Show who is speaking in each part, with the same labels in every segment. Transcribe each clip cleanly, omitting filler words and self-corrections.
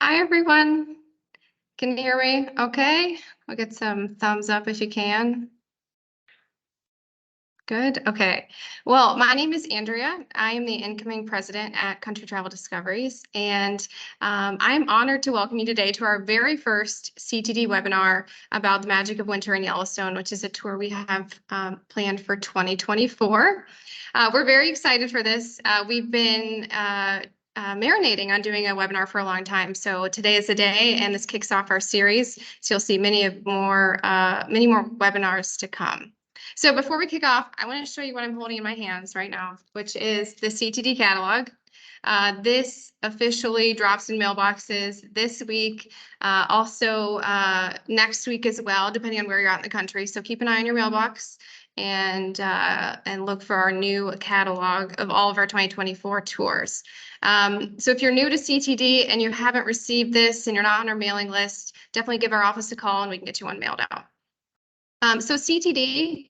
Speaker 1: Hi, everyone. Can you hear me? Okay. I'll get some thumbs up if you can. Good. Okay. Well, my name is Andrea. I am the incoming president at Country Travel Discoveries, and I'm honored to welcome you today to our very first CTD webinar about the magic of winter in Yellowstone, which is a tour we have planned for 2024. We're very excited for this. We've been marinating on doing a webinar for a long time. So today is the day, and this kicks off our series. So you'll see many more webinars to come. So before we kick off, I want to show you what I'm holding in my hands right now, which is the CTD catalog. This officially drops in mailboxes this week, also next week as well, depending on where you're at in the country. So keep an eye on your mailbox and look for our new catalog of all of our 2024 tours. So if you're new to CTD and you haven't received this and you're not on our mailing list, definitely give our office a call and we can get you one mailed out. So CTD,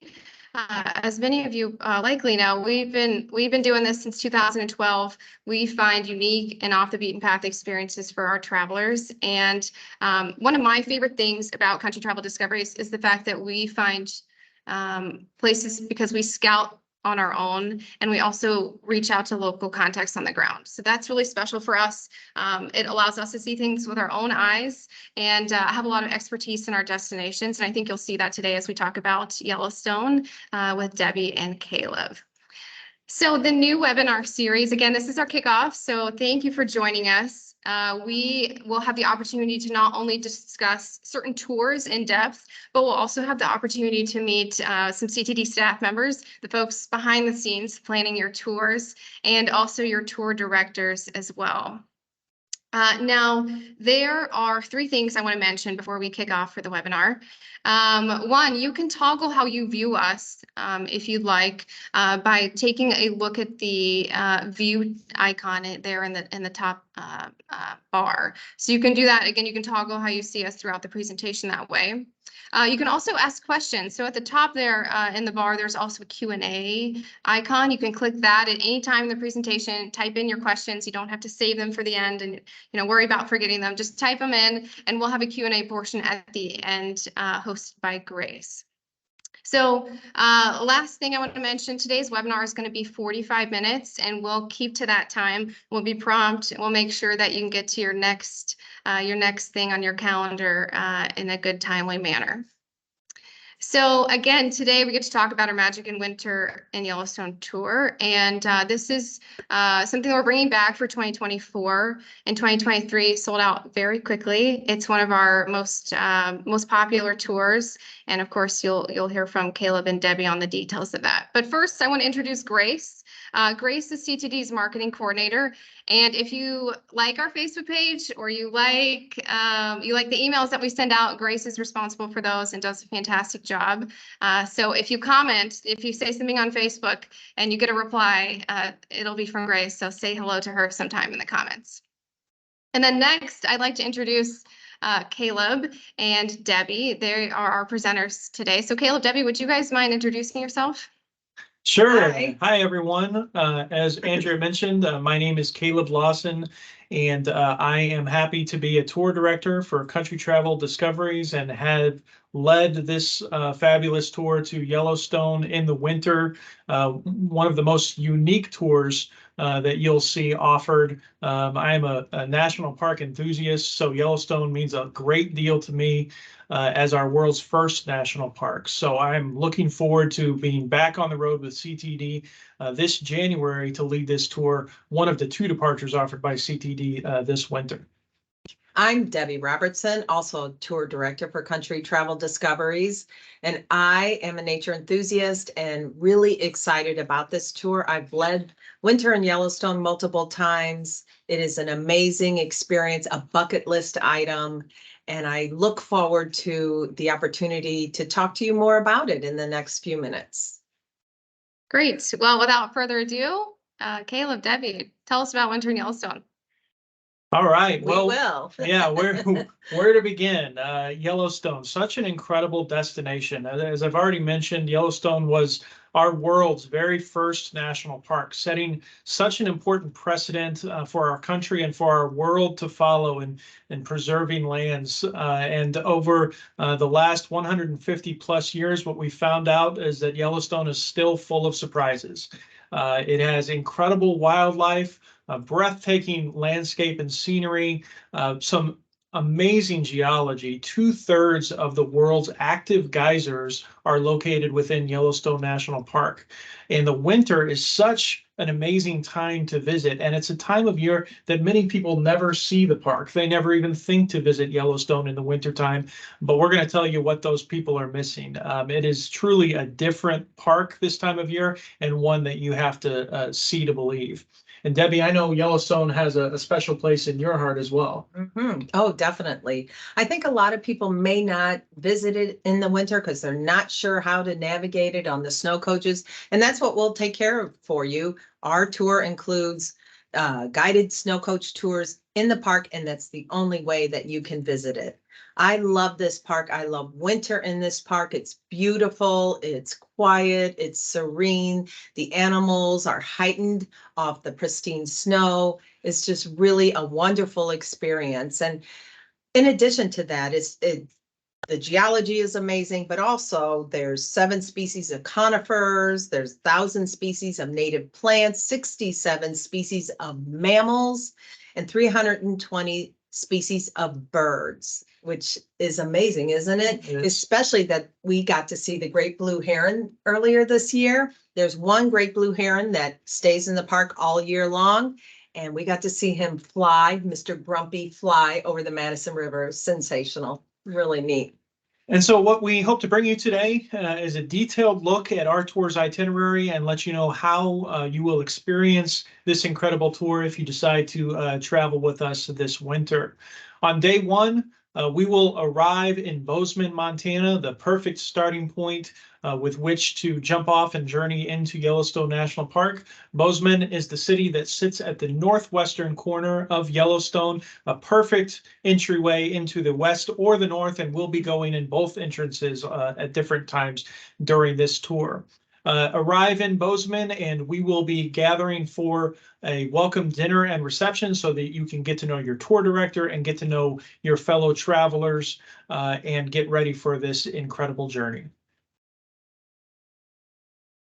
Speaker 1: as many of you likely know, we've been doing this since 2012. We find unique and off the beaten path experiences for our travelers. And one of my favorite things about Country Travel Discoveries is the fact that we find places because we scout on our own, and we also reach out to local contacts on the ground. So that's really special for us. It allows us to see things with our own eyes and have a lot of expertise in our destinations. And I think you'll see that today as we talk about Yellowstone with Debbie and Caleb. So the new webinar series, again, this is our kickoff. So thank you for joining us. We will have the opportunity to not only discuss certain tours in depth, but we'll also have the opportunity to meet some CTD staff members, the folks behind the scenes planning your tours, and also your tour directors as well. Now, there are three things I want to mention before we kick off for the webinar. One, you can toggle how you view us if you'd like by taking a look at the view icon there in the top bar. So you can do that. Again, you can toggle how you see us throughout the presentation that way. You can also ask questions. So at the top there in the bar, there's also a Q&A icon. You can click that at any time in the presentation, type in your questions. You don't have to save them for the end and worry about forgetting them. Just type them in and we'll have a Q&A portion at the end hosted by Grace. So last thing I want to mention, today's webinar is going to be 45 minutes and we'll keep to that time. We'll be prompt. We'll make sure that you can get to your next thing on your calendar in a good, timely manner. So again, today we get to talk about our Magic in Winter in Yellowstone tour. And this is something that we're bringing back for 2024. And 2023 sold out very quickly. It's one of our most popular tours. And of course, you'll hear from Caleb and Debbie on the details of that. But first, I want to introduce Grace. Grace is CTD's marketing coordinator. And if you like our Facebook page or you like the emails that we send out, Grace is responsible for those and does a fantastic job. So if you comment, if you say something on Facebook and you get a reply, it'll be from Grace. So say hello to her sometime in the comments. And then next, I'd like to introduce Caleb and Debbie. They are our presenters today. So Caleb, Debbie, would you guys mind introducing yourself?
Speaker 2: Sure. Hi, everyone. As Andrea mentioned, my name is Caleb Lawson, and I am happy to be a tour director for Country Travel Discoveries and have led this fabulous tour to Yellowstone in the winter, one of the most unique tours that you'll see offered. I am a national park enthusiast, so Yellowstone means a great deal to me as our world's first national park. So I'm looking forward to being back on the road with CTD this January to lead this tour, one of the two departures offered by CTD this winter.
Speaker 3: I'm Debbie Robertson, also tour director for Country Travel Discoveries, and I am a nature enthusiast and really excited about this tour. I've led Winter in Yellowstone multiple times. It is an amazing experience, a bucket list item, and I look forward to the opportunity to talk to you more about it in the next few minutes.
Speaker 1: Great. Well, without further ado, Caleb, Debbie, tell us about Winter in Yellowstone.
Speaker 2: All right.
Speaker 3: We
Speaker 2: Well,
Speaker 3: will.
Speaker 2: yeah, where to begin? Yellowstone, such an incredible destination. As I've already mentioned, Yellowstone was our world's very first national park, setting such an important precedent for our country and for our world to follow in preserving lands. And over the last 150 plus years, what we found out is that Yellowstone is still full of surprises. It has incredible wildlife, a breathtaking landscape and scenery, some amazing geology. 2/3 of the world's active geysers are located within Yellowstone National Park. And the winter is such an amazing time to visit. And it's a time of year that many people never see the park. They never even think to visit Yellowstone in the wintertime. But we're going to tell you what those people are missing. It is truly a different park this time of year, and one that you have to see to believe. And Debbie, I know Yellowstone has a special place in your heart as well.
Speaker 3: Oh, definitely. I think a lot of people may not visit it in the winter because they're not sure how to navigate it on the snow coaches. And that's what we'll take care of for you. Our tour includes guided snow coach tours in the park, and that's the only way that you can visit it. I love this park. I love winter in this park. It's beautiful. It's quiet. It's serene. The animals are heightened off the pristine snow. It's just really a wonderful experience. And in addition to that, the geology is amazing, but also there's 7 species of conifers, there's 1,000 species of native plants, 67 species of mammals, and 320 species of birds, which is amazing, isn't it?
Speaker 2: Yes.
Speaker 3: Especially that we got to see the great blue heron earlier this year. There's one great blue heron that stays in the park all year long, and we got to see him fly, Mr. Grumpy, fly over the Madison River. Sensational, really neat.
Speaker 2: And so what we hope to bring you today is a detailed look at our tour's itinerary and let you know how you will experience this incredible tour if you decide to travel with us this winter. On day one, we will arrive in Boseman, Montana, the perfect starting point with which to jump off and journey into Yellowstone National Park. Boseman is the city that sits at the northwestern corner of Yellowstone, a perfect entryway into the west or the north, and we'll be going in both entrances at different times during this tour. Arrive in Boseman, and we will be gathering for a welcome dinner and reception so that you can get to know your tour director and get to know your fellow travelers and get ready for this incredible journey.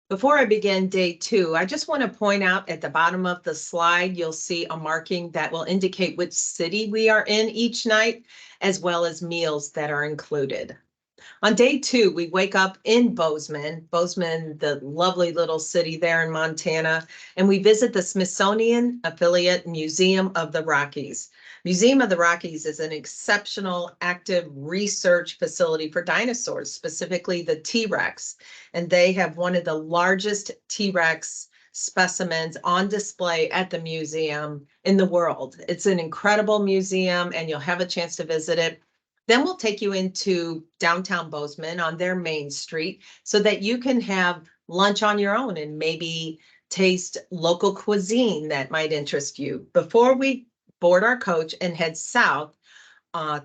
Speaker 3: Before I begin day 2, I just want to point out at the bottom of the slide, you'll see a marking that will indicate which city we are in each night, as well as meals that are included. On day 2, we wake up in Boseman, the lovely little city there in Montana, and we visit the Smithsonian Affiliate Museum of the Rockies. Museum of the Rockies is an exceptional active research facility for dinosaurs, specifically the T-Rex. And they have one of the largest T-Rex specimens on display at the museum in the world. It's an incredible museum, and you'll have a chance to visit it. Then we'll take you into downtown Bozeman on their main street so that you can have lunch on your own and maybe taste local cuisine that might interest you before we board our coach and head south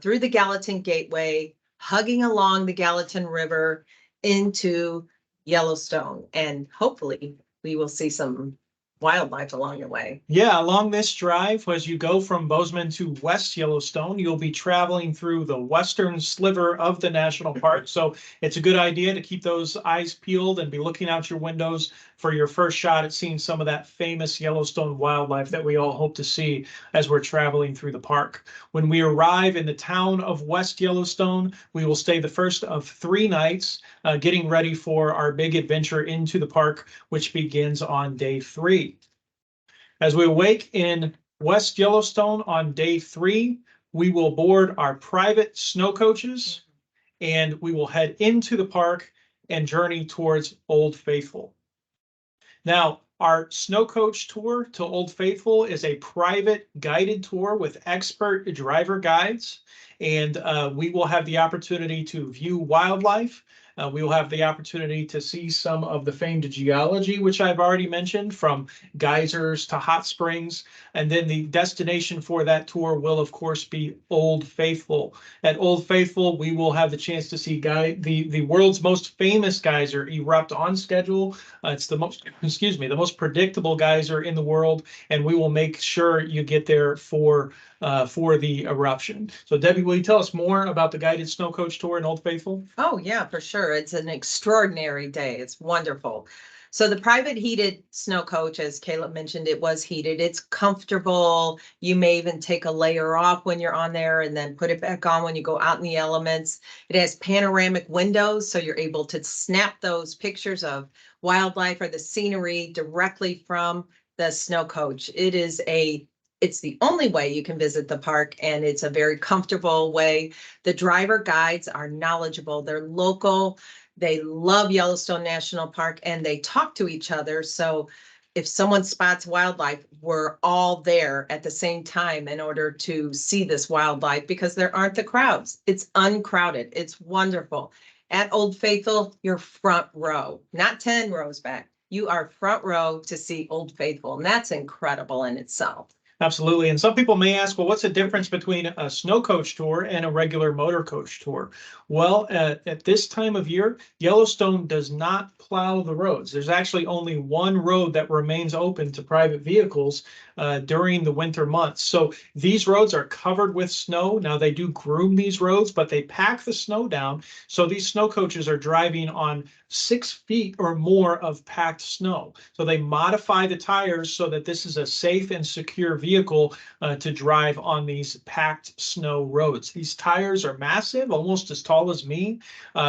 Speaker 3: through the Gallatin Gateway, hugging along the Gallatin River into Yellowstone. And hopefully we will see some wildlife along the way.
Speaker 2: Yeah, along this drive, as you go from Bozeman to West Yellowstone, you'll be traveling through the western sliver of the national park. So it's a good idea to keep those eyes peeled and be looking out your windows for your first shot at seeing some of that famous Yellowstone wildlife that we all hope to see as we're traveling through the park. When we arrive in the town of West Yellowstone, we will stay the first of 3 nights, getting ready for our big adventure into the park, which begins on day 3. As we awake in West Yellowstone on day 3, we will board our private snow coaches and we will head into the park and journey towards Old Faithful. Now, our snow coach tour to Old Faithful is a private guided tour with expert driver guides, and we will have the opportunity to view wildlife We will have the opportunity to see some of the famed geology, which I've already mentioned, from geysers to hot springs. And then the destination for that tour will, of course, be Old Faithful. At Old Faithful, we will have the chance to see the world's most famous geyser erupt on schedule. It's the most predictable geyser in the world, and we will make sure you get there for the eruption. So Debbie, will you tell us more about the guided snow coach tour in Old Faithful?
Speaker 3: Oh, yeah, for sure. It's an extraordinary day. It's wonderful. So the private heated snow coach, as Caleb mentioned, it was heated. It's comfortable. You may even take a layer off when you're on there and then put it back on when you go out in the elements. It has panoramic windows, so you're able to snap those pictures of wildlife or the scenery directly from the snow coach. It's the only way you can visit the park, and it's a very comfortable way. The driver guides are knowledgeable. They're local. They love Yellowstone National Park, and they talk to each other. So if someone spots wildlife, we're all there at the same time in order to see this wildlife, because there aren't the crowds. It's uncrowded. It's wonderful. At Old Faithful, you're front row, not 10 rows back. You are front row to see Old Faithful, and that's incredible in itself.
Speaker 2: Absolutely. And some people may ask, well, what's the difference between a snow coach tour and a regular motor coach tour? Well, at this time of year, Yellowstone does not plow the roads. There's actually only one road that remains open to private vehicles during the winter months. So these roads are covered with snow. Now, they do groom these roads, but they pack the snow down. So these snow coaches are driving on 6 feet or more of packed snow. So they modify the tires so that this is a safe and secure vehicle to drive on these packed snow roads. These tires are massive, almost as tall as me.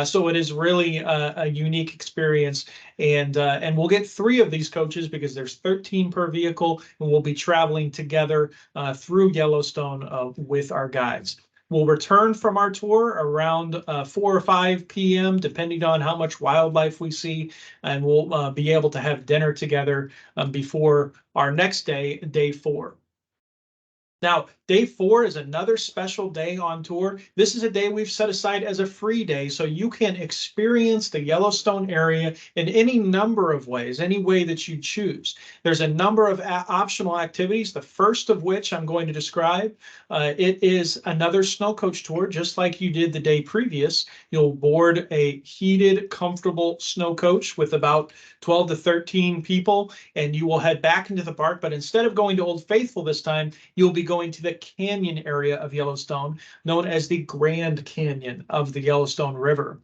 Speaker 2: So it is really a unique experience. And we'll get 3 of these coaches because there's 13 per vehicle, and we'll be traveling together through Yellowstone with our guides. We'll return from our tour around 4 or 5 p.m., depending on how much wildlife we see, and we'll be able to have dinner together before our next day, day 4. Now, day 4 is another special day on tour. This is a day we've set aside as a free day, so you can experience the Yellowstone area in any number of ways, any way that you choose. There's a number of optional activities, the first of which I'm going to describe. It is another snow coach tour, just like you did the day previous. You'll board a heated, comfortable snow coach with about 12 to 13 people, and you will head back into the park. But instead of going to Old Faithful this time, you'll be going to the canyon area of Yellowstone, known as the Grand Canyon of the Yellowstone River.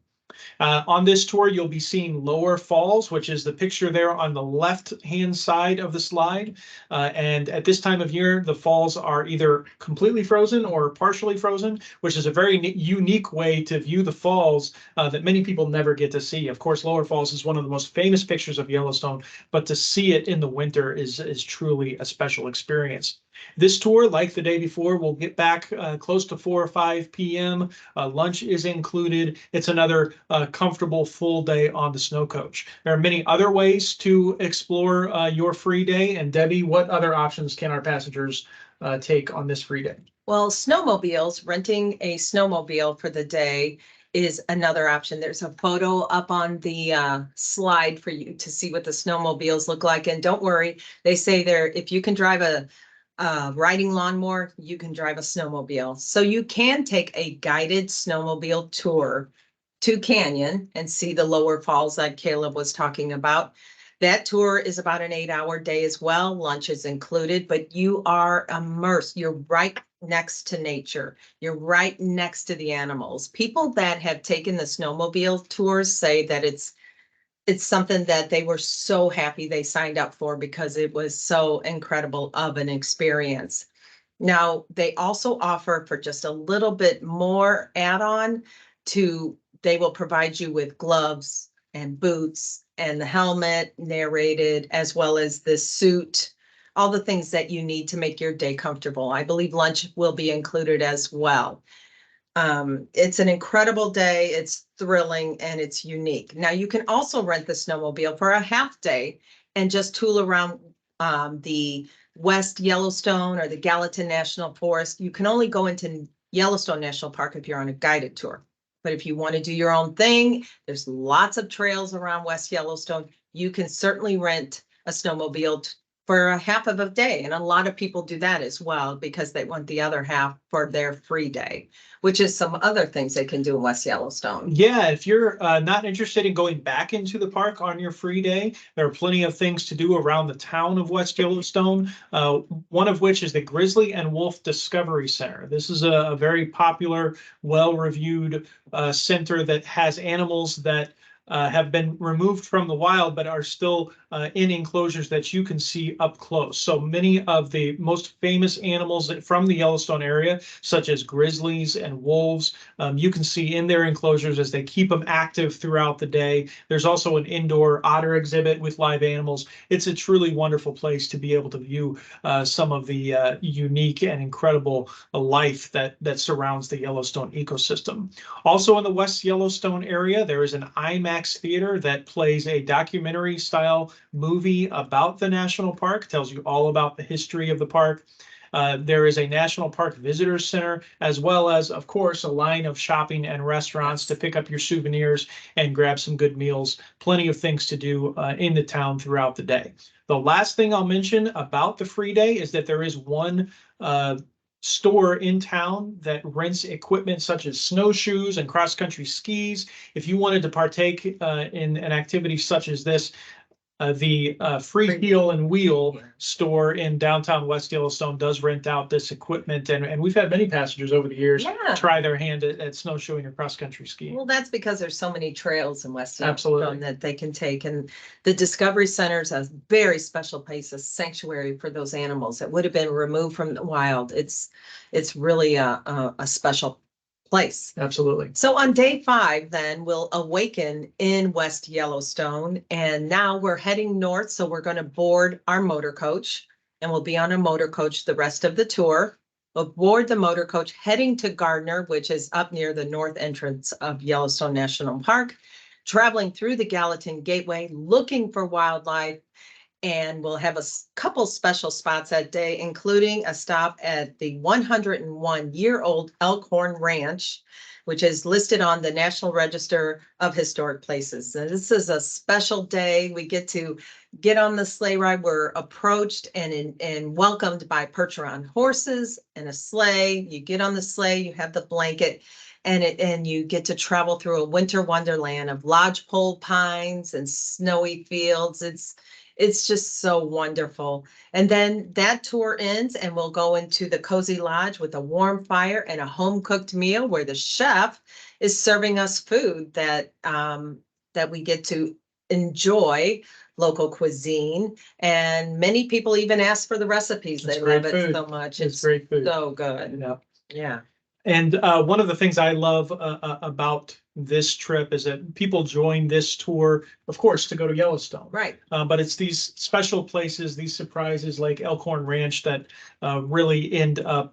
Speaker 2: On this tour, you'll be seeing Lower Falls, which is the picture there on the left-hand side of the slide. And at this time of year, the falls are either completely frozen or partially frozen, which is a very unique way to view the falls that many people never get to see. Of course, Lower Falls is one of the most famous pictures of Yellowstone, but to see it in the winter is truly a special experience. This tour, like the day before, will get back close to 4 or 5 p.m. Lunch is included. It's another comfortable full day on the snow coach. There are many other ways to explore your free day. And Debbie, what other options can our passengers take on this free day?
Speaker 3: Well, snowmobiles, renting a snowmobile for the day is another option. There's a photo up on the slide for you to see what the snowmobiles look like. And don't worry, they say there, if you can drive a riding lawnmower, you can drive a snowmobile. So you can take a guided snowmobile tour to Canyon and see the lower falls that Caleb was talking about. That tour is about an 8-hour day as well. Lunch is included, but you are immersed. You're right next to nature. You're right next to the animals. People that have taken the snowmobile tours say that it's something that they were so happy they signed up for because it was so incredible of an experience. Now, they also offer for just a little bit more add-on they will provide you with gloves and boots and the helmet narrated, as well as the suit, all the things that you need to make your day comfortable. I believe lunch will be included as well. It's an incredible day. It's thrilling and it's unique. Now you can also rent the snowmobile for a half day and just tool around the West Yellowstone or the Gallatin National Forest. You can only go into Yellowstone National Park if you're on a guided tour. But if you want to do your own thing, there's lots of trails around West Yellowstone. You can certainly rent a snowmobile for a half of a day. And a lot of people do that as well because they want the other half for their free day, which is some other things they can do in West Yellowstone.
Speaker 2: Yeah, if you're not interested in going back into the park on your free day, there are plenty of things to do around the town of West Yellowstone, one of which is the Grizzly and Wolf Discovery Center. This is a very popular, well-reviewed center that has animals that have been removed from the wild, but are still in enclosures that you can see up close. So many of the most famous animals from the Yellowstone area, such as grizzlies and wolves, you can see in their enclosures as they keep them active throughout the day. There's also an indoor otter exhibit with live animals. It's a truly wonderful place to be able to view some of the unique and incredible life that surrounds the Yellowstone ecosystem. Also in the West Yellowstone area, there is an IMAX theater that plays a documentary style movie about the national park, tells you all about the history of the park. There is a National Park Visitors Center, as well as, of course, a line of shopping and restaurants to pick up your souvenirs and grab some good meals. Plenty of things to do in the town throughout the day. The last thing I'll mention about the free day is that there is one store in town that rents equipment such as snowshoes and cross-country skis. If you wanted to partake in an activity such as this, the Free Heel and Wheel store in downtown West Yellowstone does rent out this equipment, and we've had many passengers over the years try their hand at snowshoeing or cross-country skiing.
Speaker 3: Well, that's because there's so many trails in West
Speaker 2: Absolutely.
Speaker 3: Yellowstone that they can take, and the Discovery Center is a very special place, a sanctuary for those animals that would have been removed from the wild. It's really a special place.
Speaker 2: Absolutely.
Speaker 3: So on day 5, then we'll awaken in West Yellowstone, and now we're heading north. So we're going to board our motor coach, and we'll be on a motor coach the rest of the tour. We'll board the motor coach heading to Gardner, which is up near the north entrance of Yellowstone National Park, traveling through the Gallatin Gateway, looking for wildlife. And we'll have a couple special spots that day, including a stop at the 101-year-old Elkhorn Ranch, which is listed on the National Register of Historic Places. And this is a special day. We get to get on the sleigh ride. We're approached and welcomed by percheron horses and a sleigh. You get on the sleigh, you have the blanket, and you get to travel through a winter wonderland of lodgepole pines and snowy fields. It's just so wonderful. And then that tour ends and we'll go into the cozy lodge with a warm fire and a home cooked meal where the chef is serving us food that we get to enjoy, local cuisine. And many people even ask for the recipes. They love it so much.
Speaker 2: It's great food.
Speaker 3: So good.
Speaker 2: Yeah.
Speaker 3: Yeah.
Speaker 2: And one of the things I love about this trip is that people join this tour, of course, to go to Yellowstone.
Speaker 3: Right.
Speaker 2: But it's these special places, these surprises like Elkhorn Ranch that really end up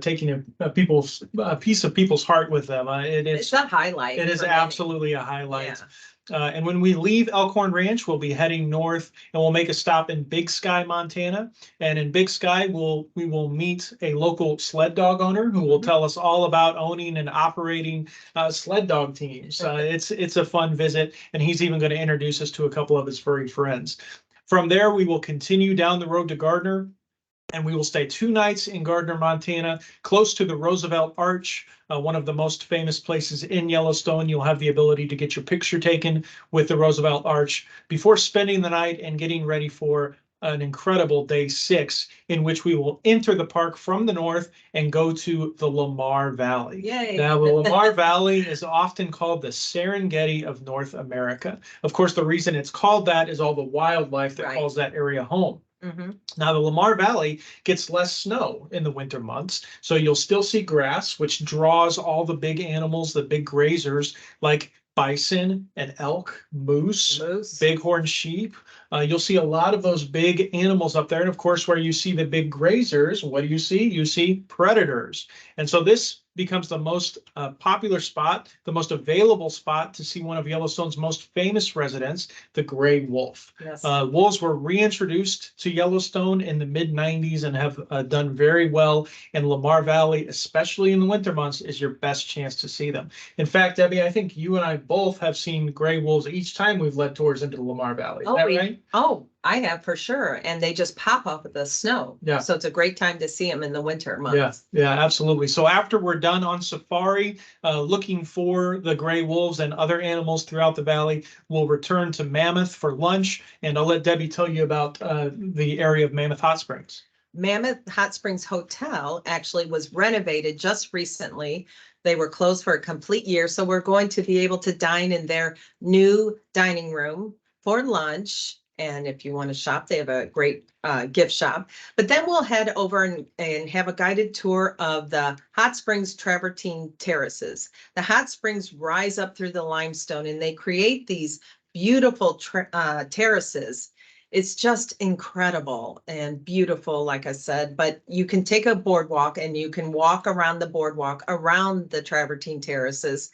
Speaker 2: taking a piece of people's heart with them.
Speaker 3: It's a highlight.
Speaker 2: It is absolutely a highlight. Yeah. And when we leave Elkhorn Ranch, we'll be heading north and we'll make a stop in Big Sky, Montana. And in Big Sky, we will meet a local sled dog owner who will tell us all about owning and operating sled dog teams. It's a fun visit, and he's even going to introduce us to a couple of his furry friends. From there, we will continue down the road to Gardner, and we will stay 2 nights in Gardner, Montana, close to the Roosevelt Arch, one of the most famous places in Yellowstone. You'll have the ability to get your picture taken with the Roosevelt Arch before spending the night and getting ready for an incredible day 6, in which we will enter the park from the north and go to the Lamar Valley.
Speaker 3: Yay.
Speaker 2: Now, the Lamar Valley is often called the Serengeti of North America. Of course, the reason it's called that is all the wildlife that calls that area home.
Speaker 3: Mm-hmm.
Speaker 2: Now, the Lamar Valley gets less snow in the winter months, so you'll still see grass, which draws all the big animals, the big grazers, like bison and elk, moose, bighorn sheep. You'll see a lot of those big animals up there. And of course, where you see the big grazers, what do? You see predators. And so this becomes the most popular spot, the most available spot to see one of Yellowstone's most famous residents, the gray wolf.
Speaker 3: Yes.
Speaker 2: Wolves were reintroduced to Yellowstone in the mid-90s and have done very well in Lamar Valley, especially in the winter months, is your best chance to see them. In fact, Debbie, I think you and I both have seen gray wolves each time we've led tours into the Lamar Valley. Is that right?
Speaker 3: Oh, I have for sure. And they just pop up with the snow.
Speaker 2: Yeah.
Speaker 3: So it's a great time to see them in the winter
Speaker 2: Yeah,
Speaker 3: months.
Speaker 2: yeah, absolutely. So after we're done on safari, looking for the gray wolves and other animals throughout the valley, we'll return to Mammoth for lunch. And I'll let Debbie tell you about the area of Mammoth Hot Springs.
Speaker 3: Mammoth Hot Springs Hotel actually was renovated just recently. They were closed for a complete year. So we're going to be able to dine in their new dining room for lunch. And if you want to shop, they have a great gift shop. But then we'll head over and have a guided tour of the Hot Springs Travertine Terraces. The hot springs rise up through the limestone and they create these beautiful terraces. It's just incredible and beautiful, like I said, but you can take a boardwalk and you can walk around the boardwalk around the Travertine Terraces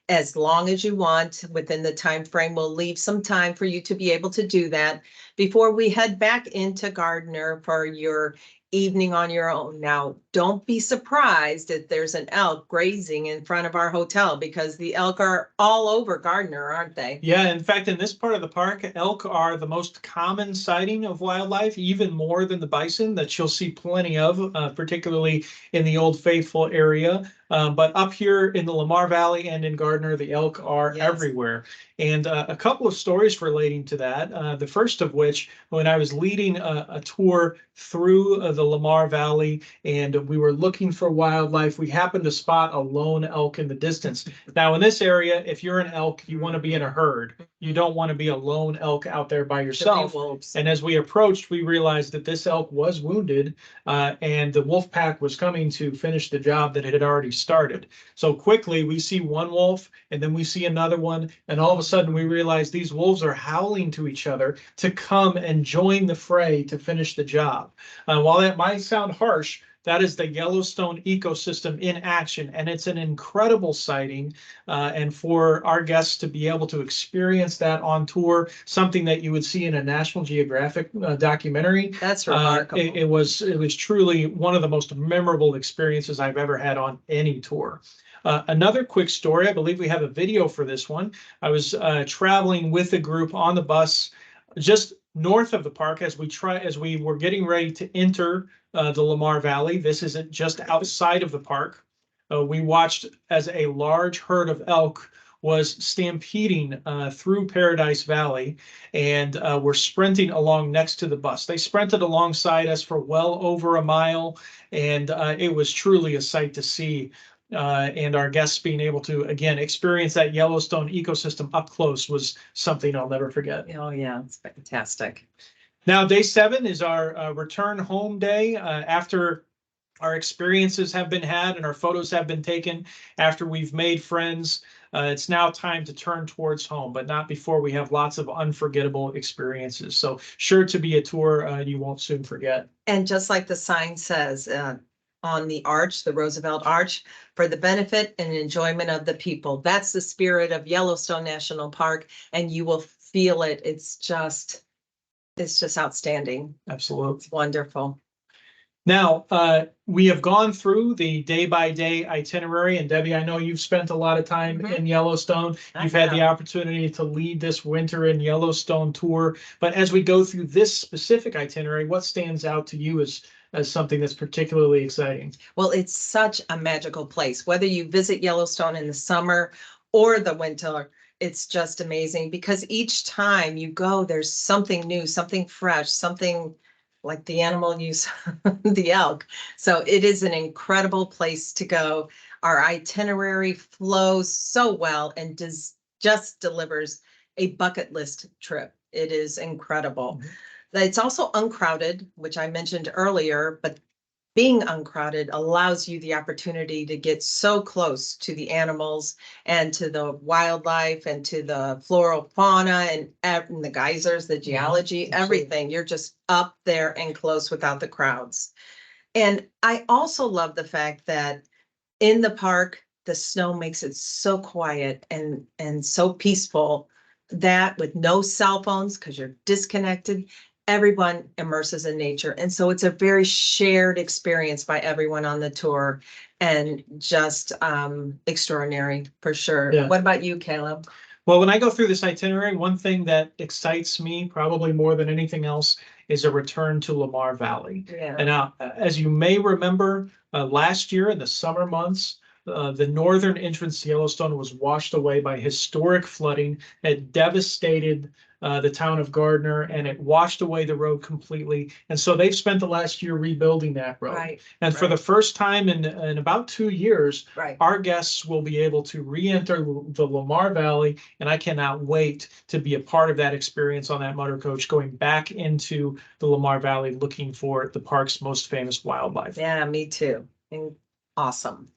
Speaker 3: as long as you want within the time frame. We'll leave some time for you to be able to do that before we head back into Gardner for your evening on your own. Now, don't be surprised if there's an elk grazing in front of our hotel because the elk are all over Gardner, aren't they?
Speaker 2: Yeah, in fact, in this part of the park, elk are the most common sighting of wildlife, even more than the bison that you'll see plenty of, particularly in the Old Faithful area. But up here in the Lamar Valley and in Gardner, the elk are everywhere. And a couple of stories relating to that. The first of which, when I was leading a tour through the Lamar Valley and we were looking for wildlife, we happened to spot a lone elk in the distance. Now, in this area, if you're an elk, you want to be in a herd. You don't want to be a lone elk out there by yourself. And as we approached, we realized that this elk was wounded and the wolf pack was coming to finish the job that it had already started. So quickly, we see one wolf and then we see another one. And all of a sudden, we realize these wolves are howling to each other to come and join the fray to finish the job. While that might sound harsh, that is the Yellowstone ecosystem in action, and it's an incredible sighting. And for our guests to be able to experience that on tour, something that you would see in a National Geographic documentary.
Speaker 3: That's remarkable.
Speaker 2: It was truly one of the most memorable experiences I've ever had on any tour. Another quick story, I believe we have a video for this one. I was traveling with a group on the bus just north of the park as we were getting ready to enter the Lamar Valley. This isn't just outside of the park. We watched as a large herd of elk was stampeding through Paradise Valley and were sprinting along next to the bus. They sprinted alongside us for well over a mile, and it was truly a sight to see. And our guests being able to, again, experience that Yellowstone ecosystem up close was something I'll never forget.
Speaker 3: Oh, yeah, it's fantastic.
Speaker 2: Now, day 7 is our return home day after our experiences have been had and our photos have been taken, after we've made friends. It's now time to turn towards home, but not before we have lots of unforgettable experiences. So sure to be a tour you won't soon forget.
Speaker 3: And just like the sign says, on the arch, the Roosevelt Arch, for the benefit and enjoyment of the people. That's the spirit of Yellowstone National Park, and you will feel it. It's just outstanding.
Speaker 2: Absolutely.
Speaker 3: It's wonderful.
Speaker 2: Now, we have gone through the day-by-day itinerary, and Debbie, I know you've spent a lot of time in Yellowstone. You've had the opportunity to lead this winter in Yellowstone tour. But as we go through this specific itinerary, what stands out to you as something that's particularly exciting?
Speaker 3: Well, it's such a magical place. Whether you visit Yellowstone in the summer or the winter, it's just amazing because each time you go, there's something new, something fresh, something like the animal use, the elk. So it is an incredible place to go. Our itinerary flows so well and just delivers a bucket list trip. It is incredible. It's also uncrowded, which I mentioned earlier, but being uncrowded allows you the opportunity to get so close to the animals and to the wildlife and to the floral fauna and the geysers, the geology, everything. You're just up there and close without the crowds. And I also love the fact that in the park, the snow makes it so quiet and so peaceful that with no cell phones, because you're disconnected, everyone immerses in nature. And so it's a very shared experience by everyone on the tour, and just extraordinary for sure.
Speaker 2: Yeah.
Speaker 3: What about you, Caleb?
Speaker 2: Well, when I go through this itinerary, one thing that excites me probably more than anything else is a return to Lamar Valley.
Speaker 3: Yeah.
Speaker 2: And now, as you may remember, last year in the summer months, the northern entrance to Yellowstone was washed away by historic flooding. It devastated the town of Gardner, and it washed away the road completely. And so they've spent the last year rebuilding that road.
Speaker 3: Right.
Speaker 2: And for the first time in about 2 years,
Speaker 3: Right.
Speaker 2: our guests will be able to re-enter the Lamar Valley, and I cannot wait to be a part of that experience on that motor coach, going back into the Lamar Valley, looking for the park's most famous wildlife.
Speaker 3: Yeah, me too. And awesome.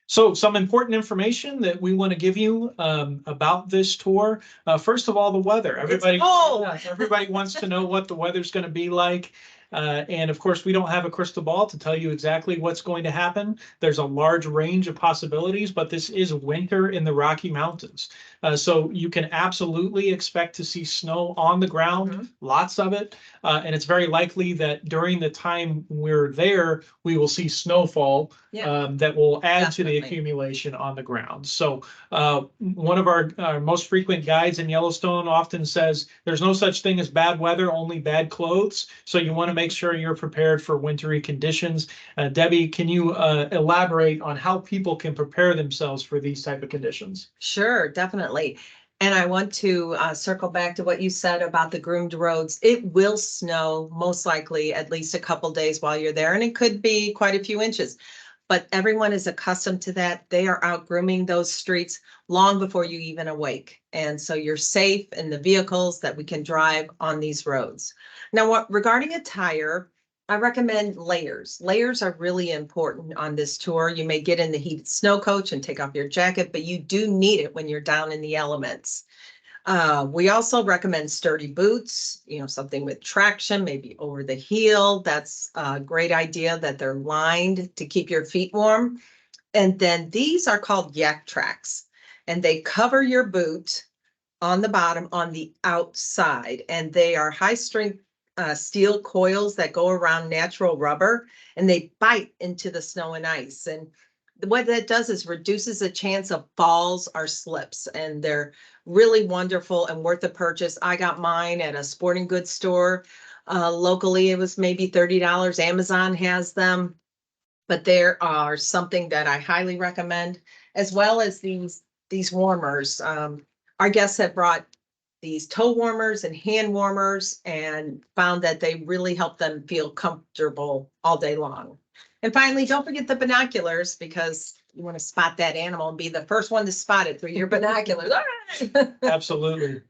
Speaker 2: So some important information that we want to give you about this tour. First of all, the weather. Everybody wants to know what the weather's going to be like. And of course, we don't have a crystal ball to tell you exactly what's going to happen. There's a large range of possibilities, but this is winter in the Rocky Mountains. So you can absolutely expect to see snow on the ground, lots of it. And it's very likely that during the time we're there, we will see snowfall that will add to the accumulation on the ground. So one of our most frequent guides in Yellowstone often says there's no such thing as bad weather, only bad clothes. So you want to make sure you're prepared for wintry conditions. Debbie, can you elaborate on how people can prepare themselves for these type of conditions?
Speaker 3: Sure, definitely. And I want to circle back to what you said about the groomed roads. It will snow most likely at least a couple days while you're there, and it could be quite a few inches. But everyone is accustomed to that. They are out grooming those streets long before you even awake. And so you're safe in the vehicles that we can drive on these roads. Now, regarding attire, I recommend layers. Layers are really important on this tour. You may get in the heated snow coach and take off your jacket, but you do need it when you're down in the elements. We also recommend sturdy boots, something with traction, maybe over the heel. That's a great idea, that they're lined to keep your feet warm. And then these are called yak tracks, and they cover your boot on the bottom on the outside, and they are high strength steel coils that go around natural rubber, and they bite into the snow and ice. And what that does is reduces the chance of falls or slips, and they're really wonderful and worth the purchase. I got mine at a sporting goods store. Locally, it was maybe $30. Amazon has them, but there are something that I highly recommend, as well as these warmers. Our guests have brought these toe warmers and hand warmers and found that they really help them feel comfortable all day long. And finally, don't forget the binoculars, because you want to spot that animal and be the first one to spot it through your binoculars.
Speaker 2: Absolutely.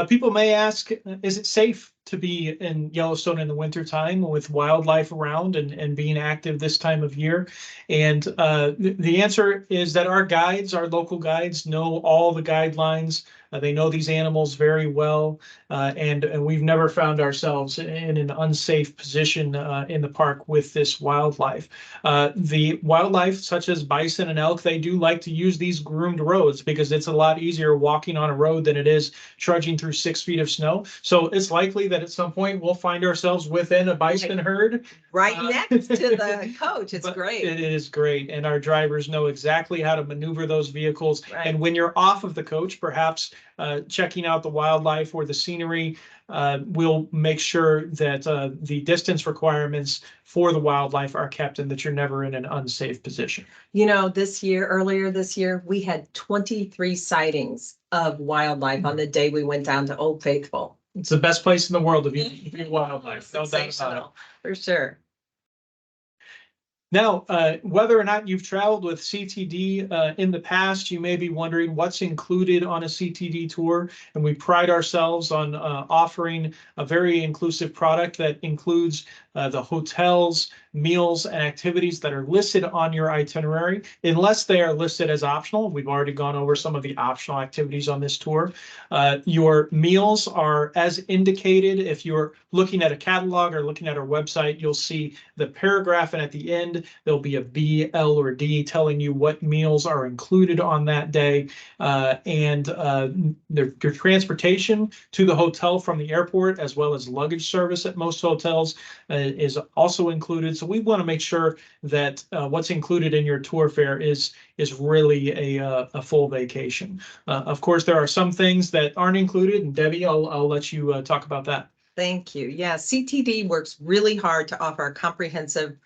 Speaker 2: People may ask, is it safe to be in Yellowstone in the wintertime with wildlife around and being active this time of year? And the answer is that our guides, our local guides, know all the guidelines. They know these animals very well, and we've never found ourselves in an unsafe position in the park with this wildlife. The wildlife, such as bison and elk, they do like to use these groomed roads because it's a lot easier walking on a road than it is trudging through 6 feet of snow. So it's likely that at some point we'll find ourselves within a bison herd.
Speaker 3: Right next to the coach. It's great.
Speaker 2: It is great. And our drivers know exactly how to maneuver those vehicles.
Speaker 3: Right.
Speaker 2: And when you're off of the coach, perhaps checking out the wildlife or the scenery, we'll make sure that the distance requirements for the wildlife are kept and that you're never in an unsafe position.
Speaker 3: Earlier this year, we had 23 sightings of wildlife on the day we went down to Old Faithful.
Speaker 2: It's the best place in the world to view wildlife. No doubt about it.
Speaker 3: For sure.
Speaker 2: Now, whether or not you've traveled with CTD in the past, you may be wondering what's included on a CTD tour. And we pride ourselves on offering a very inclusive product that includes the hotels, meals and activities that are listed on your itinerary, unless they are listed as optional. We've already gone over some of the optional activities on this tour. Your meals are as indicated. If you're looking at a catalog or looking at our website, you'll see the paragraph, and at the end, there'll be a B, L, or D telling you what meals are included on that day. Your transportation to the hotel from the airport, as well as luggage service at most hotels, is also included. So we want to make sure that what's included in your tour fare is really a full vacation. Of course, there are some things that aren't included, and Debbie, I'll let you talk about that.
Speaker 3: Thank you. Yeah, CTD works really hard to offer a comprehensive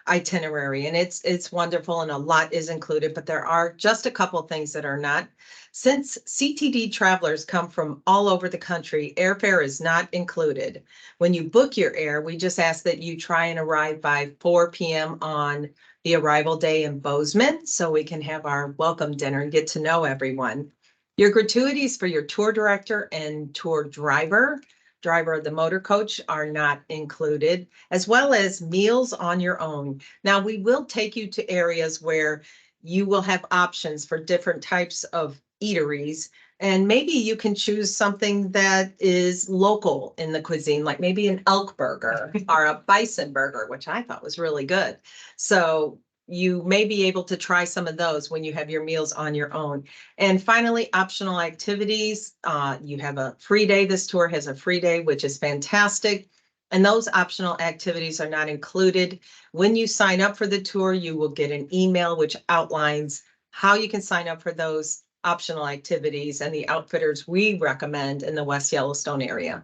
Speaker 3: itinerary, and it's wonderful, and a lot is included, but there are just a couple things that are not. Since CTD travelers come from all over the country, airfare is not included. When you book your air, we just ask that you try and arrive by 4 p.m. on the arrival day in Boseman, so we can have our welcome dinner and get to know everyone. Your gratuities for your tour director and tour driver of the motor coach are not included, as well as meals on your own. Now, we will take you to areas where you will have options for different types of eateries, and maybe you can choose something that is local in the cuisine, like maybe an elk burger or a bison burger, which I thought was really good. So you may be able to try some of those when you have your meals on your own. And finally, optional activities. You have a free day. This tour has a free day, which is fantastic. And those optional activities are not included. When you sign up for the tour, you will get an email which outlines how you can sign up for those optional activities and the outfitters we recommend in the West Yellowstone area.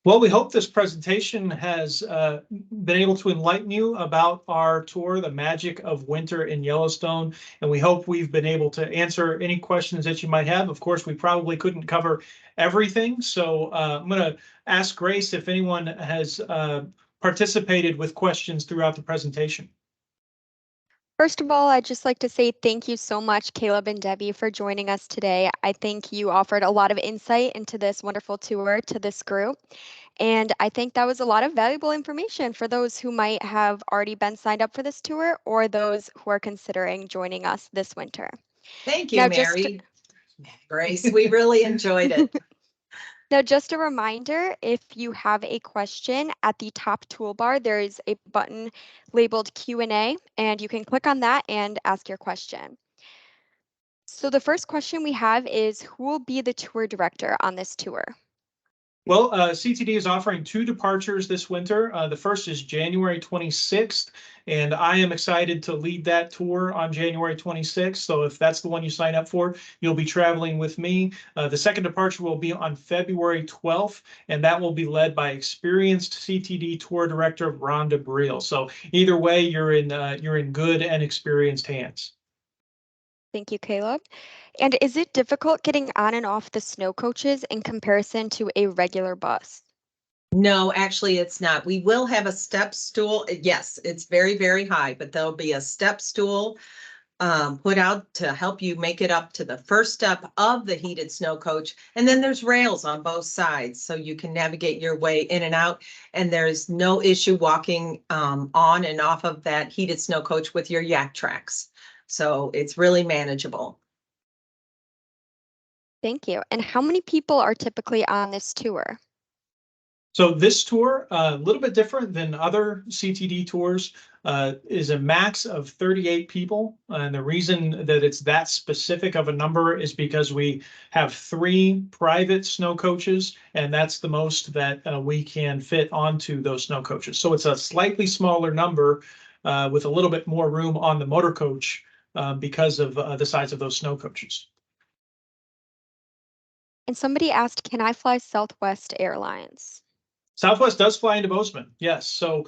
Speaker 2: Well, we hope this presentation has been able to enlighten you about our tour, The Magic of Winter in Yellowstone, and we hope we've been able to answer any questions that you might have. Of course, we probably couldn't cover everything, so I'm going to ask Grace if anyone has participated with questions throughout the presentation.
Speaker 4: First of all, I'd just like to say thank you so much, Caleb and Debbie, for joining us today. I think you offered a lot of insight into this wonderful tour to this group. And I think that was a lot of valuable information for those who might have already been signed up for this tour or those who are considering joining us this winter.
Speaker 3: Thank you, Mary. Grace, we really enjoyed it.
Speaker 4: Now, just a reminder, if you have a question at the top toolbar, there is a button labeled Q&A, and you can click on that and ask your question. So the first question we have is, who will be the tour director on this tour?
Speaker 2: Well, CTD is offering 2 departures this winter. The first is January 26th, and I am excited to lead that tour on January 26th. So if that's the one you sign up for, you'll be traveling with me. The second departure will be on February 12th, and that will be led by experienced CTD tour director Rhonda Briel. So either way, you're in good and experienced hands.
Speaker 4: Thank you, Caleb. And is it difficult getting on and off the snow coaches in comparison to a regular bus?
Speaker 3: No, actually, it's not. We will have a step stool. Yes, it's very, very high, but there'll be a step stool put out to help you make it up to the first step of the heated snow coach. And then there's rails on both sides, so you can navigate your way in and out. And there's no issue walking on and off of that heated snow coach with your yak tracks. So it's really manageable.
Speaker 4: Thank you. And how many people are typically on this tour?
Speaker 2: So this tour, a little bit different than other CTD tours, is a max of 38 people. And the reason that it's that specific of a number is because we have 3 private snow coaches, and that's the most that we can fit onto those snow coaches. So it's a slightly smaller number with a little bit more room on the motor coach because of the size of those snow coaches.
Speaker 4: And somebody asked, can I fly Southwest Airlines?
Speaker 2: Southwest does fly into Bozeman, yes. So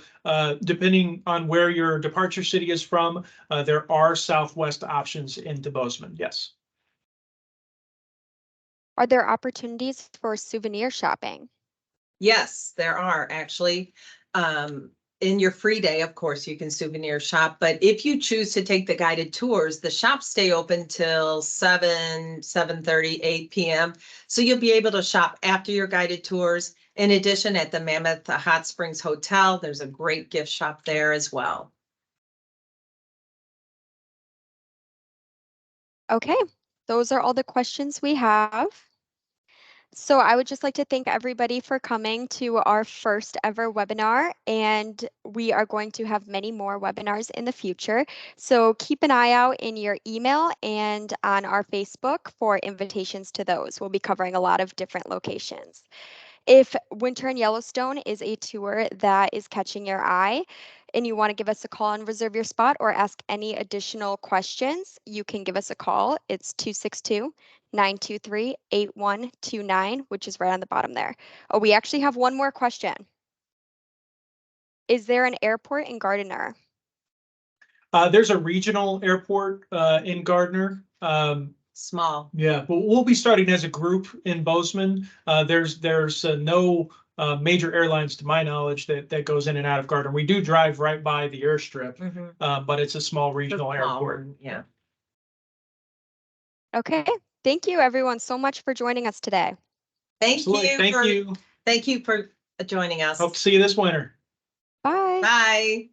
Speaker 2: depending on where your departure city is from, there are Southwest options into Bozeman, yes.
Speaker 4: Are there opportunities for souvenir shopping?
Speaker 3: Yes, there are actually. In your free day, of course, you can souvenir shop, but if you choose to take the guided tours, the shops stay open till 7:30, 8 p.m. So you'll be able to shop after your guided tours In addition, at the Mammoth Hot Springs Hotel, there's a great gift shop there as well.
Speaker 4: Okay, those are all the questions we have. So I would just like to thank everybody for coming to our first ever webinar, and we are going to have many more webinars in the future. So keep an eye out in your email and on our Facebook for invitations to those. We'll be covering a lot of different locations. If Winter in Yellowstone is a tour that is catching your eye and you want to give us a call and reserve your spot or ask any additional questions, you can give us a call. It's 262-923-8129, which is right on the bottom there. Oh, we actually have one more question. Is there an airport in Gardiner?
Speaker 2: There's a regional airport in Gardner.
Speaker 3: Small.
Speaker 2: Yeah, but we'll be starting as a group in Boseman. There's no major airlines, to my knowledge, that goes in and out of Gardner. We do drive right by the airstrip, but it's a small regional airport.
Speaker 3: Yeah.
Speaker 4: Okay, thank you everyone so much for joining us today.
Speaker 3: Thank you.
Speaker 2: Thank you.
Speaker 3: Thank you for joining us.
Speaker 2: Hope to see you this winter.
Speaker 4: Bye.
Speaker 3: Bye.